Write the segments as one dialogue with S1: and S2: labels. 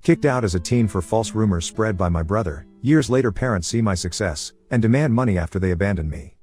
S1: Kicked out as a teen for false rumors spread by my brother, years later parents see my success, and demand money after they abandon me.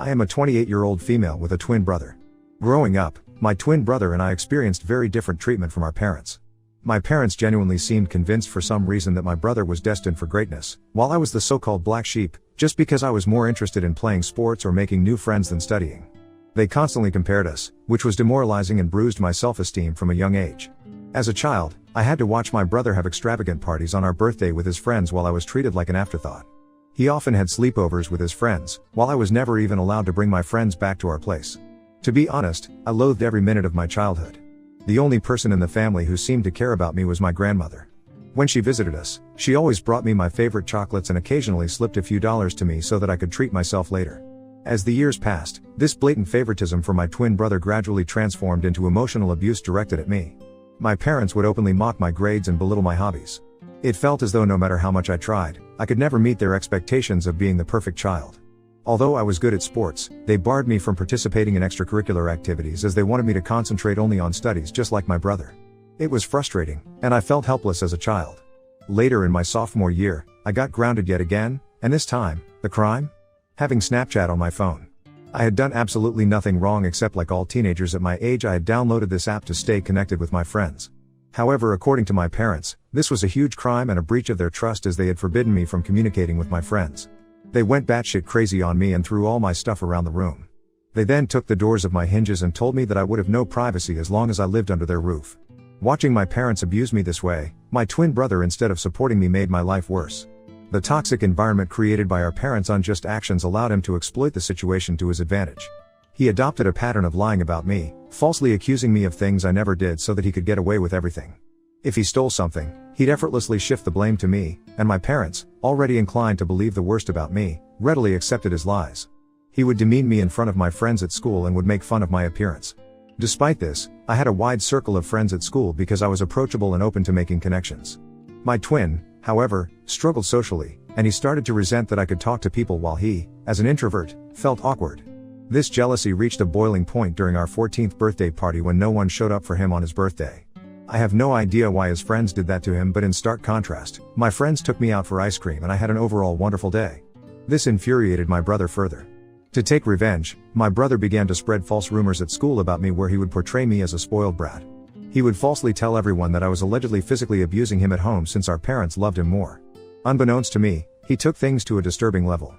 S1: I am a 28-year-old female with a twin brother. Growing up, my twin brother and I experienced very different treatment from our parents. My parents genuinely seemed convinced for some reason that my brother was destined for greatness, while I was the so-called black sheep, just because I was more interested in playing sports or making new friends than studying. They constantly compared us, which was demoralizing and bruised my self-esteem from a young age. As a child, I had to watch my brother have extravagant parties on our birthday with his friends while I was treated like an afterthought. He often had sleepovers with his friends, while I was never even allowed to bring my friends back to our place. To be honest, I loathed every minute of my childhood. The only person in the family who seemed to care about me was my grandmother. When she visited us, she always brought me my favorite chocolates and occasionally slipped a few dollars to me so that I could treat myself later. As the years passed, this blatant favoritism for my twin brother gradually transformed into emotional abuse directed at me. My parents would openly mock my grades and belittle my hobbies. It felt as though no matter how much I tried, I could never meet their expectations of being the perfect child. Although I was good at sports, they barred me from participating in extracurricular activities as they wanted me to concentrate only on studies just like my brother. It was frustrating, and I felt helpless as a child. Later in my sophomore year, I got grounded yet again, and this time, the crime? Having Snapchat on my phone. I had done absolutely nothing wrong except like all teenagers at my age I had downloaded this app to stay connected with my friends. However, according to my parents, this was a huge crime and a breach of their trust as they had forbidden me from communicating with my friends. They went batshit crazy on me and threw all my stuff around the room. They then took the doors of my hinges and told me that I would have no privacy as long as I lived under their roof. Watching my parents abuse me this way, my twin brother instead of supporting me made my life worse. The toxic environment created by our parents' unjust actions allowed him to exploit the situation to his advantage. He adopted a pattern of lying about me, falsely accusing me of things I never did so that he could get away with everything. If he stole something, he'd effortlessly shift the blame to me, and my parents, already inclined to believe the worst about me, readily accepted his lies. He would demean me in front of my friends at school and would make fun of my appearance. Despite this, I had a wide circle of friends at school because I was approachable and open to making connections. My twin, however, struggled socially, and he started to resent that I could talk to people while he, as an introvert, felt awkward. This jealousy reached a boiling point during our 14th birthday party when no one showed up for him on his birthday. I have no idea why his friends did that to him, but in stark contrast, my friends took me out for ice cream and I had an overall wonderful day. This infuriated my brother further. To take revenge, my brother began to spread false rumors at school about me where he would portray me as a spoiled brat. He would falsely tell everyone that I was allegedly physically abusing him at home since our parents loved him more. Unbeknownst to me, he took things to a disturbing level.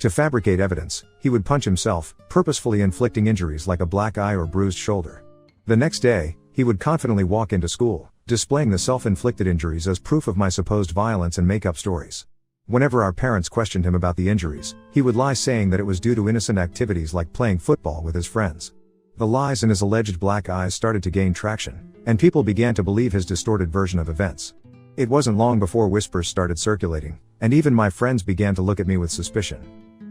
S1: To fabricate evidence, he would punch himself, purposefully inflicting injuries like a black eye or bruised shoulder. The next day, he would confidently walk into school, displaying the self-inflicted injuries as proof of my supposed violence and make up stories. Whenever our parents questioned him about the injuries, he would lie saying that it was due to innocent activities like playing football with his friends. The lies and his alleged black eyes started to gain traction, and people began to believe his distorted version of events. It wasn't long before whispers started circulating, and even my friends began to look at me with suspicion.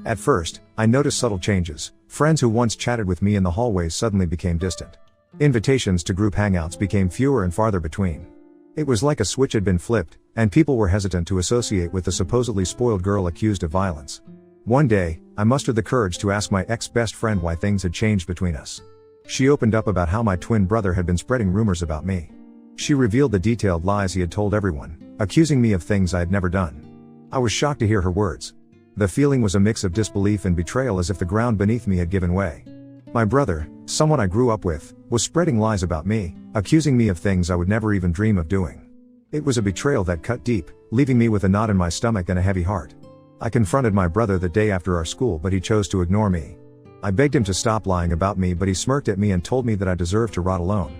S1: At first, I noticed subtle changes. Friends who once chatted with me in the hallways suddenly became distant. Invitations to group hangouts became fewer and farther between. It was like a switch had been flipped, and people were hesitant to associate with the supposedly spoiled girl accused of violence. One day, I mustered the courage to ask my ex-best friend why things had changed between us. She opened up about how my twin brother had been spreading rumors about me. She revealed the detailed lies he had told everyone, accusing me of things I had never done. I was shocked to hear her words. The feeling was a mix of disbelief and betrayal, as if the ground beneath me had given way. My brother, someone I grew up with, was spreading lies about me, accusing me of things I would never even dream of doing. It was a betrayal that cut deep, leaving me with a knot in my stomach and a heavy heart. I confronted my brother the day after our school, but he chose to ignore me. I begged him to stop lying about me, but he smirked at me and told me that I deserved to rot alone.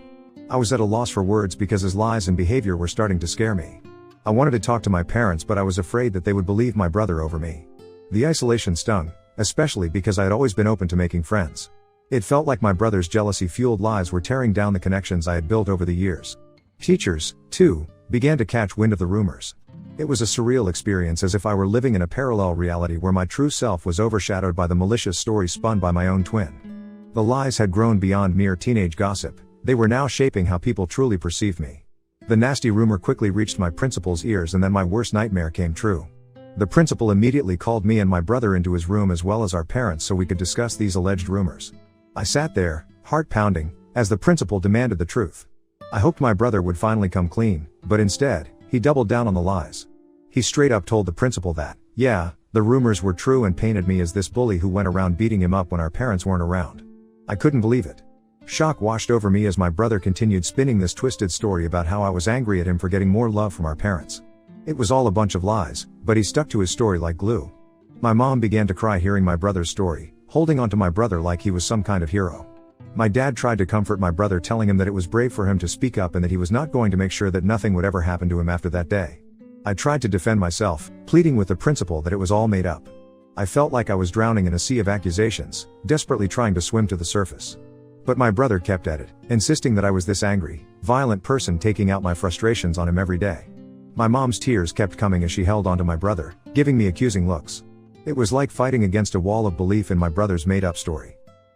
S1: I was at a loss for words because his lies and behavior were starting to scare me. I wanted to talk to my parents, but I was afraid that they would believe my brother over me. The isolation stung, especially because I had always been open to making friends. It felt like my brother's jealousy-fueled lies were tearing down the connections I had built over the years. Teachers, too, began to catch wind of the rumors. It was a surreal experience, as if I were living in a parallel reality where my true self was overshadowed by the malicious stories spun by my own twin. The lies had grown beyond mere teenage gossip. They were now shaping how people truly perceived me. The nasty rumor quickly reached my principal's ears, and then my worst nightmare came true. The principal immediately called me and my brother into his room as well as our parents so we could discuss these alleged rumors. I sat there, heart pounding, as the principal demanded the truth. I hoped my brother would finally come clean, but instead, He doubled down on the lies. He straight up told the principal that, yeah, the rumors were true and painted me as this bully who went around beating him up when our parents weren't around. I couldn't believe it. Shock washed over me as my brother continued spinning this twisted story about how I was angry at him for getting more love from our parents. It was all a bunch of lies, but he stuck to his story like glue. My mom began to cry hearing my brother's story, holding on to my brother like he was some kind of hero. My dad tried to comfort my brother, telling him that it was brave for him to speak up and that he was not going to make sure that nothing would ever happen to him after that day. I tried to defend myself, pleading with the principal that it was all made up. I felt like I was drowning in a sea of accusations, desperately trying to swim to the surface. But my brother kept at it, insisting that I was this angry, violent person taking out my frustrations on him every day. My mom's tears kept coming as she held onto my brother, giving me accusing looks. It was like fighting against a wall of belief in my brother's made-up story.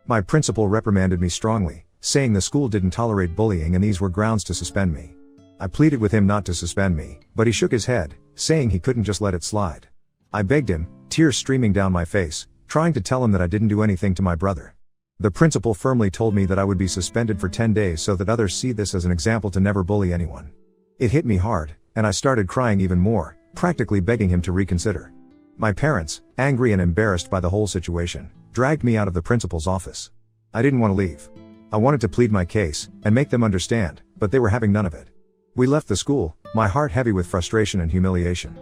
S1: My principal reprimanded me strongly, saying the school didn't tolerate bullying and these were grounds to suspend me. I pleaded with him not to suspend me, but he shook his head, saying he couldn't just let it slide. I begged him, tears streaming down my face, trying to tell him that I didn't do anything to my brother. The principal firmly told me that I would be suspended for 10 days so that others see this as an example to never bully anyone. It hit me hard, and I started crying even more, practically begging him to reconsider. My parents, angry and embarrassed by the whole situation, dragged me out of the principal's office. I didn't want to leave. I wanted to plead my case, and make them understand, but they were having none of it. We left the school, my heart heavy with frustration and humiliation.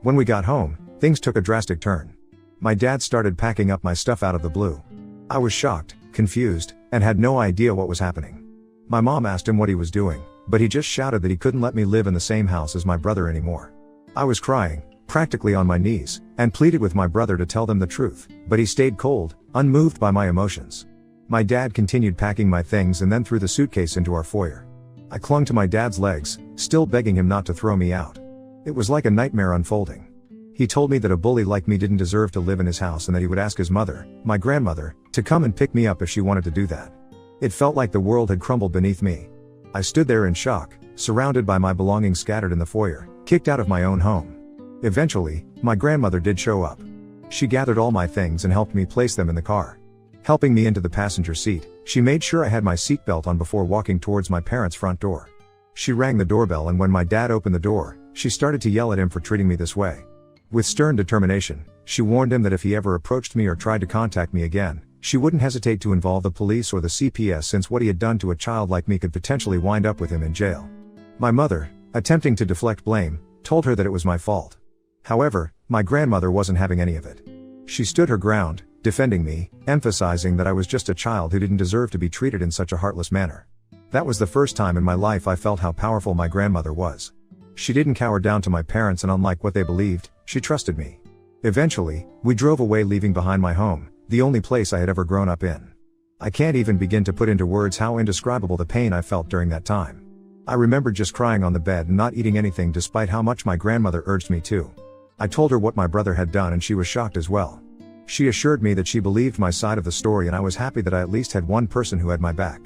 S1: When we got home, things took a drastic turn. My dad started packing up my stuff out of the blue. I was shocked, confused, and had no idea what was happening. My mom asked him what he was doing, but he just shouted that he couldn't let me live in the same house as my brother anymore. I was crying, practically on my knees, and pleaded with my brother to tell them the truth, but he stayed cold, unmoved by my emotions. My dad continued packing my things and then threw the suitcase into our foyer. I clung to my dad's legs, still begging him not to throw me out. It was like a nightmare unfolding. He told me that a bully like me didn't deserve to live in his house and that he would ask his mother, my grandmother, to come and pick me up if she wanted to do that. It felt like the world had crumbled beneath me. I stood there in shock, surrounded by my belongings scattered in the foyer, kicked out of my own home. Eventually, my grandmother did show up. She gathered all my things and helped me place them in the car. Helping me into the passenger seat, she made sure I had my seatbelt on before walking towards my parents' front door. She rang the doorbell, and when my dad opened the door, she started to yell at him for treating me this way. With stern determination, she warned him that if he ever approached me or tried to contact me again, she wouldn't hesitate to involve the police or the CPS, since what he had done to a child like me could potentially wind up with him in jail. My mother, attempting to deflect blame, told her that it was my fault. However, my grandmother wasn't having any of it. She stood her ground, defending me, emphasizing that I was just a child who didn't deserve to be treated in such a heartless manner. That was the first time in my life I felt how powerful my grandmother was. She didn't cower down to my parents, and unlike what they believed, she trusted me. Eventually, we drove away, leaving behind my home, the only place I had ever grown up in. I can't even begin to put into words how indescribable the pain I felt during that time. I remember just crying on the bed and not eating anything despite how much my grandmother urged me to. I told her what my brother had done and she was shocked as well. She assured me that she believed my side of the story, and I was happy that I at least had one person who had my back.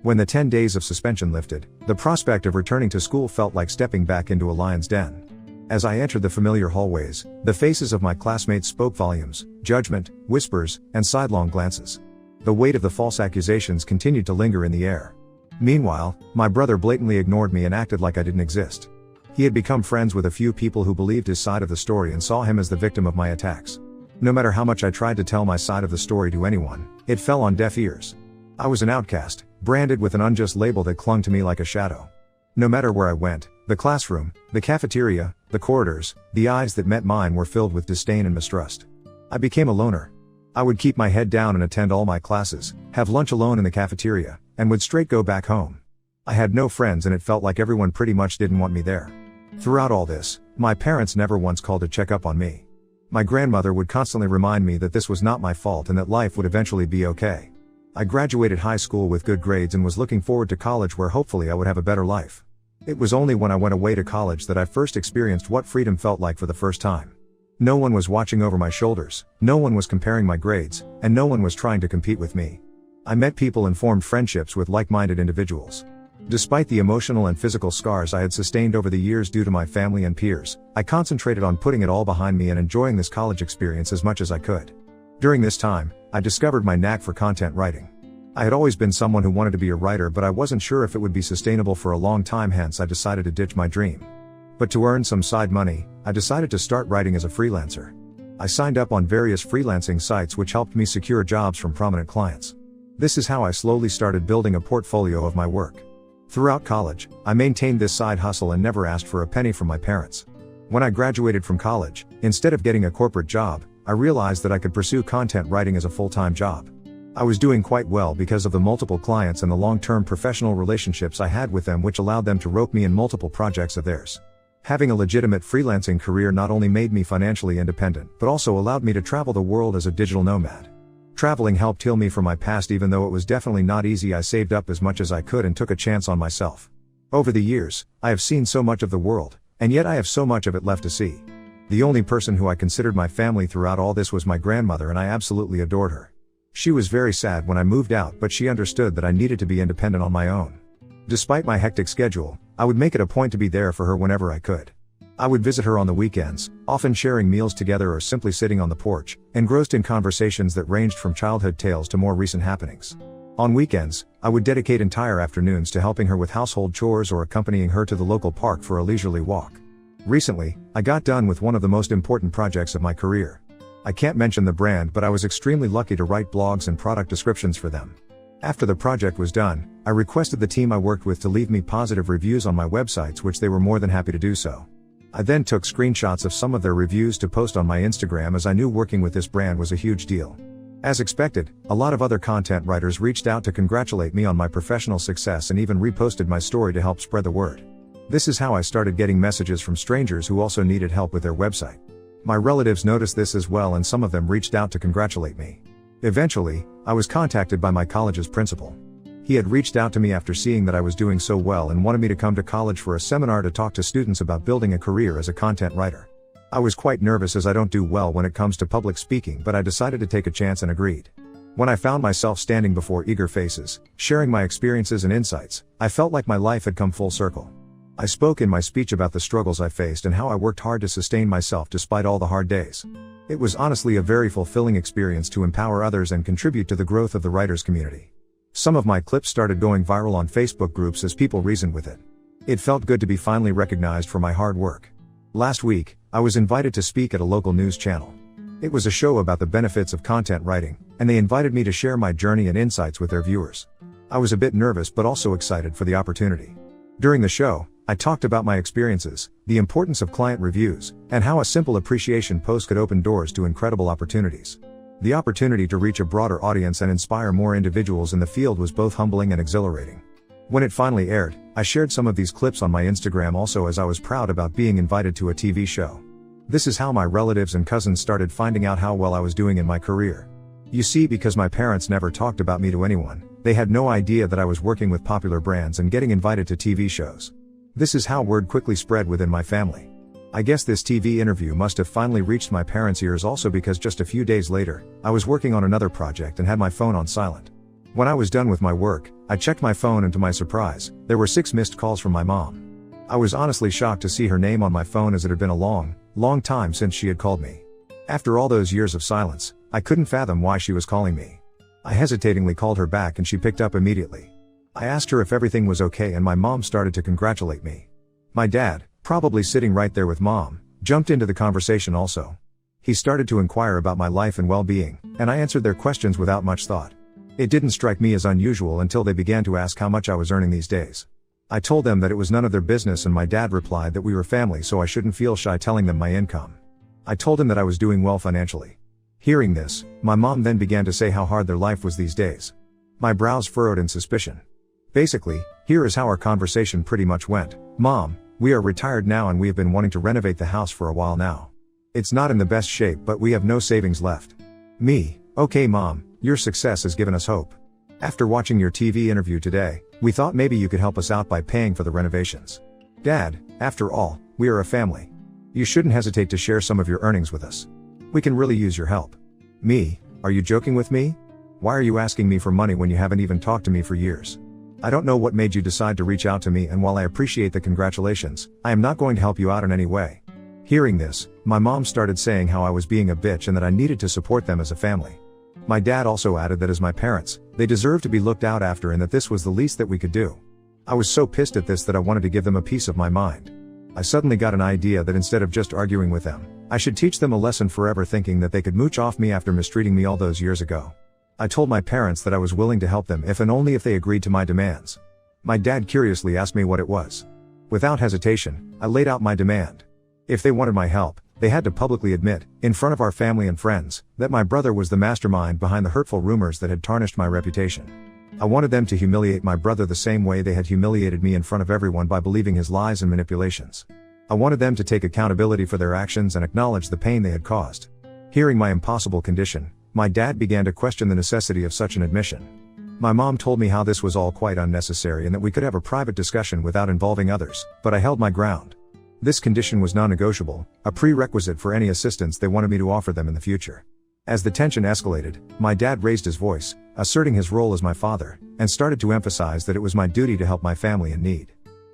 S1: When the 10 days of suspension lifted, the prospect of returning to school felt like stepping back into a lion's den. As I entered the familiar hallways, the faces of my classmates spoke volumes: judgment, whispers, and sidelong glances. The weight of the false accusations continued to linger in the air. Meanwhile, my brother blatantly ignored me and acted like I didn't exist. He had become friends with a few people who believed his side of the story and saw him as the victim of my attacks. No matter how much I tried to tell my side of the story to anyone, it fell on deaf ears. I was an outcast, branded with an unjust label that clung to me like a shadow. No matter where I went, the classroom, the cafeteria, the corridors, the eyes that met mine were filled with disdain and mistrust. I became a loner. I would keep my head down and attend all my classes, have lunch alone in the cafeteria, and would straight go back home. I had no friends, and it felt like everyone pretty much didn't want me there. Throughout all this, my parents never once called to check up on me. My grandmother would constantly remind me that this was not my fault and that life would eventually be okay. I graduated high school with good grades and was looking forward to college, where hopefully I would have a better life. It was only when I went away to college that I first experienced what freedom felt like for the first time. No one was watching over my shoulders, no one was comparing my grades, and no one was trying to compete with me. I met people and formed friendships with like-minded individuals. Despite the emotional and physical scars I had sustained over the years due to my family and peers, I concentrated on putting it all behind me and enjoying this college experience as much as I could. During this time, I discovered my knack for content writing. I had always been someone who wanted to be a writer, but I wasn't sure if it would be sustainable for a long time, hence I decided to ditch my dream. But to earn some side money, I decided to start writing as a freelancer. I signed up on various freelancing sites which helped me secure jobs from prominent clients. This is how I slowly started building a portfolio of my work. Throughout college, I maintained this side hustle and never asked for a penny from my parents. When I graduated from college, instead of getting a corporate job, I realized that I could pursue content writing as a full-time job. I was doing quite well because of the multiple clients and the long-term professional relationships I had with them, which allowed them to rope me in multiple projects of theirs. Having a legitimate freelancing career not only made me financially independent, but also allowed me to travel the world as a digital nomad. Traveling helped heal me from my past. Even though it was definitely not easy, I saved up as much as I could and took a chance on myself. Over the years, I have seen so much of the world, and yet I have so much of it left to see. The only person who I considered my family throughout all this was my grandmother, and I absolutely adored her. She was very sad when I moved out, but she understood that I needed to be independent on my own. Despite my hectic schedule, I would make it a point to be there for her whenever I could. I would visit her on the weekends, often sharing meals together or simply sitting on the porch, engrossed in conversations that ranged from childhood tales to more recent happenings. On weekends, I would dedicate entire afternoons to helping her with household chores or accompanying her to the local park for a leisurely walk. Recently, I got done with one of the most important projects of my career. I can't mention the brand, but I was extremely lucky to write blogs and product descriptions for them. After the project was done, I requested the team I worked with to leave me positive reviews on my websites, which they were more than happy to do so. I then took screenshots of some of their reviews to post on my Instagram, as I knew working with this brand was a huge deal. As expected, a lot of other content writers reached out to congratulate me on my professional success and even reposted my story to help spread the word. This is how I started getting messages from strangers who also needed help with their website. My relatives noticed this as well, and some of them reached out to congratulate me. Eventually, I was contacted by my college's principal. He had reached out to me after seeing that I was doing so well and wanted me to come to college for a seminar to talk to students about building a career as a content writer. I was quite nervous as I don't do well when it comes to public speaking, but I decided to take a chance and agreed. When I found myself standing before eager faces, sharing my experiences and insights, I felt like my life had come full circle. I spoke in my speech about the struggles I faced and how I worked hard to sustain myself despite all the hard days. It was honestly a very fulfilling experience to empower others and contribute to the growth of the writers community. Some of my clips started going viral on Facebook groups as people reasoned with it. It felt good to be finally recognized for my hard work. Last week, I was invited to speak at a local news channel. It was a show about the benefits of content writing, and they invited me to share my journey and insights with their viewers. I was a bit nervous but also excited for the opportunity. During the show, I talked about my experiences, the importance of client reviews, and how a simple appreciation post could open doors to incredible opportunities. The opportunity to reach a broader audience and inspire more individuals in the field was both humbling and exhilarating. When it finally aired, I shared some of these clips on my Instagram also, as I was proud about being invited to a TV show. This is how my relatives and cousins started finding out how well I was doing in my career. You see, because my parents never talked about me to anyone, they had no idea that I was working with popular brands and getting invited to TV shows. This is how word quickly spread within my family. I guess this TV interview must have finally reached my parents' ears also, because just a few days later, I was working on another project and had my phone on silent. When I was done with my work, I checked my phone and to my surprise, there were 6 missed calls from my mom. I was honestly shocked to see her name on my phone, as it had been a long time since she had called me. After all those years of silence, I couldn't fathom why she was calling me. I hesitatingly called her back and she picked up immediately. I asked her if everything was okay and my mom started to congratulate me. My dad, probably sitting right there with mom, jumped into the conversation also. He started to inquire about my life and well-being, and I answered their questions without much thought. It didn't strike me as unusual until they began to ask how much I was earning these days. I told them that it was none of their business, and my dad replied that we were family, so I shouldn't feel shy telling them my income. I told him that I was doing well financially. Hearing this, my mom then began to say how hard their life was these days. My brows furrowed in suspicion. Basically, here is how our conversation pretty much went. Mom, we are retired now and we have been wanting to renovate the house for a while now. It's not in the best shape, but we have no savings left. Me, okay mom, your success has given us hope. After watching your TV interview today, we thought maybe you could help us out by paying for the renovations. Dad, after all, we are a family. You shouldn't hesitate to share some of your earnings with us. We can really use your help. Me, are you joking with me? Why are you asking me for money when you haven't even talked to me for years? I don't know what made you decide to reach out to me, and while I appreciate the congratulations, I am not going to help you out in any way. Hearing this, my mom started saying how I was being a bitch and that I needed to support them as a family. My dad also added that as my parents, they deserve to be looked out after and that this was the least that we could do. I was so pissed at this that I wanted to give them a piece of my mind. I suddenly got an idea that instead of just arguing with them, I should teach them a lesson forever, thinking that they could mooch off me after mistreating me all those years ago. I told my parents that I was willing to help them if and only if they agreed to my demands. My dad curiously asked me what it was. Without hesitation, I laid out my demand. If they wanted my help, they had to publicly admit, in front of our family and friends, that my brother was the mastermind behind the hurtful rumors that had tarnished my reputation. I wanted them to humiliate my brother the same way they had humiliated me in front of everyone by believing his lies and manipulations. I wanted them to take accountability for their actions and acknowledge the pain they had caused. Hearing my impossible condition, my dad began to question the necessity of such an admission. My mom told me how this was all quite unnecessary and that we could have a private discussion without involving others, but I held my ground. This condition was non-negotiable, a prerequisite for any assistance they wanted me to offer them in the future. As the tension escalated, my dad raised his voice, asserting his role as my father, and started to emphasize that it was my duty to help my family in need.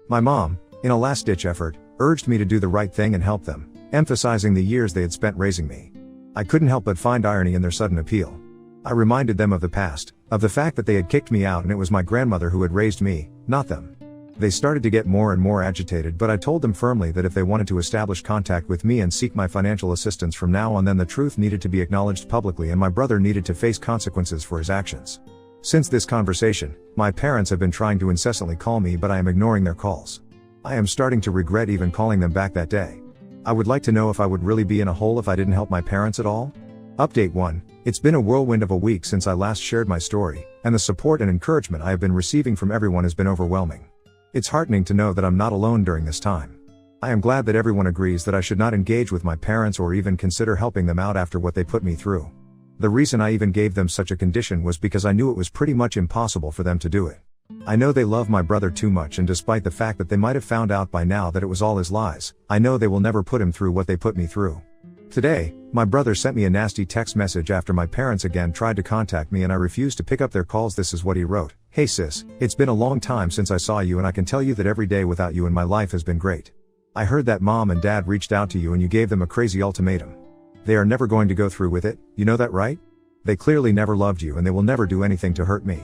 S1: My mom, in a last-ditch effort, urged me to do the right thing and help them, emphasizing the years they had spent raising me. I couldn't help but find irony in their sudden appeal. I reminded them of the past, of the fact that they had kicked me out and it was my grandmother who had raised me, not them. They started to get more and more agitated, but I told them firmly that if they wanted to establish contact with me and seek my financial assistance from now on, then the truth needed to be acknowledged publicly and my brother needed to face consequences for his actions. Since this conversation, my parents have been trying to incessantly call me, but I am ignoring their calls. I am starting to regret even calling them back that day. I would like to know if I would really be in a hole if I didn't help my parents at all? Update 1. It's been a whirlwind of a week since I last shared my story, and the support and encouragement I have been receiving from everyone has been overwhelming. It's heartening to know that I'm not alone during this time. I am glad that everyone agrees that I should not engage with my parents or even consider helping them out after what they put me through. The reason I even gave them such a condition was because I knew it was pretty much impossible for them to do it. I know they love my brother too much, and despite the fact that they might have found out by now that it was all his lies, I know they will never put him through what they put me through. Today, my brother sent me a nasty text message after my parents again tried to contact me and I refused to pick up their calls. This is what he wrote. "Hey sis, it's been a long time since I saw you and I can tell you that every day without you in my life has been great. I heard that mom and dad reached out to you and you gave them a crazy ultimatum. They are never going to go through with it, you know that, right? They clearly never loved you and they will never do anything to hurt me.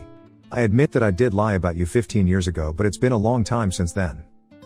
S1: I admit that I did lie about you 15 years ago, but it's been a long time since then.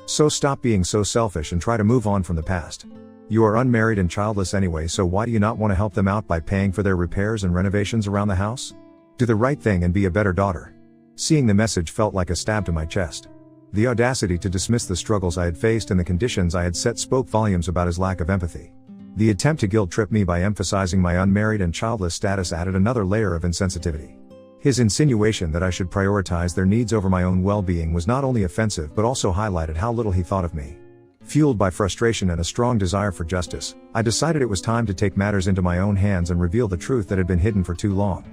S1: So stop being so selfish and try to move on from the past. You are unmarried and childless anyway, so why do you not want to help them out by paying for their repairs and renovations around the house? Do the right thing and be a better daughter." Seeing the message felt like a stab to my chest. The audacity to dismiss the struggles I had faced and the conditions I had set spoke volumes about his lack of empathy. The attempt to guilt-trip me by emphasizing my unmarried and childless status added another layer of insensitivity. His insinuation that I should prioritize their needs over my own well-being was not only offensive but also highlighted how little he thought of me. Fueled by frustration and a strong desire for justice, I decided it was time to take matters into my own hands and reveal the truth that had been hidden for too long.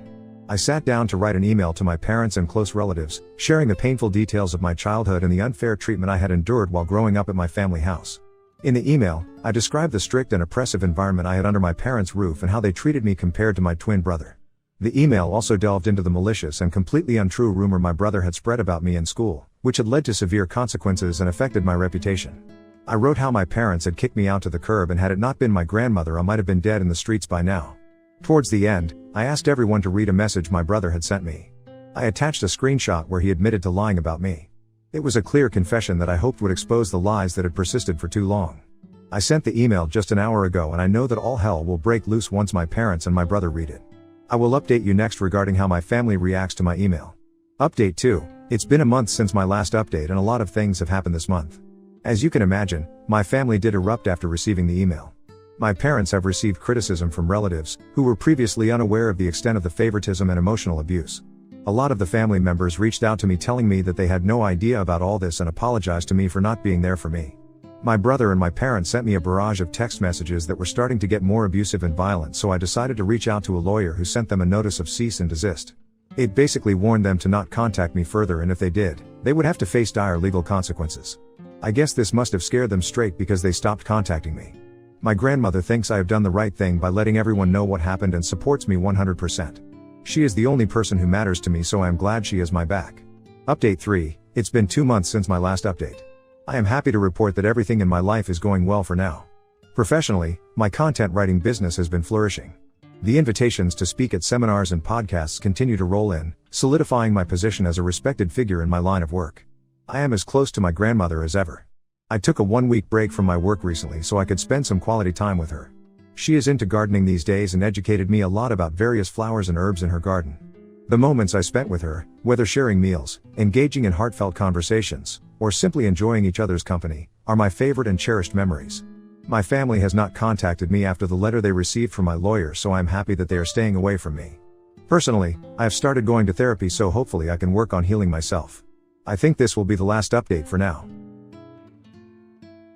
S1: I sat down to write an email to my parents and close relatives, sharing the painful details of my childhood and the unfair treatment I had endured while growing up at my family house. In the email, I described the strict and oppressive environment I had under my parents' roof and how they treated me compared to my twin brother. The email also delved into the malicious and completely untrue rumor my brother had spread about me in school, which had led to severe consequences and affected my reputation. I wrote how my parents had kicked me out to the curb and had it not been my grandmother I might have been dead in the streets by now. Towards the end, I asked everyone to read a message my brother had sent me. I attached a screenshot where he admitted to lying about me. It was a clear confession that I hoped would expose the lies that had persisted for too long. I sent the email just an hour ago and I know that all hell will break loose once my parents and my brother read it. I will update you next regarding how my family reacts to my email. Update 2. It's been a month since my last update and a lot of things have happened this month. As you can imagine, my family did erupt after receiving the email. My parents have received criticism from relatives, who were previously unaware of the extent of the favoritism and emotional abuse. A lot of the family members reached out to me telling me that they had no idea about all this and apologized to me for not being there for me. My brother and my parents sent me a barrage of text messages that were starting to get more abusive and violent, so I decided to reach out to a lawyer who sent them a notice of cease and desist. It basically warned them to not contact me further, and if they did, they would have to face dire legal consequences. I guess this must have scared them straight because they stopped contacting me. My grandmother thinks I have done the right thing by letting everyone know what happened and supports me 100%. She is the only person who matters to me, so I am glad she has my back. Update 3. It's been 2 months since my last update. I am happy to report that everything in my life is going well for now. Professionally, my content writing business has been flourishing. The invitations to speak at seminars and podcasts continue to roll in, solidifying my position as a respected figure in my line of work. I am as close to my grandmother as ever. I took a 1-week break from my work recently so I could spend some quality time with her. She is into gardening these days and educated me a lot about various flowers and herbs in her garden. The moments I spent with her, whether sharing meals, engaging in heartfelt conversations, or simply enjoying each other's company, are my favorite and cherished memories. My family has not contacted me after the letter they received from my lawyer, so I am happy that they are staying away from me. Personally, I have started going to therapy, so hopefully I can work on healing myself. I think this will be the last update for now.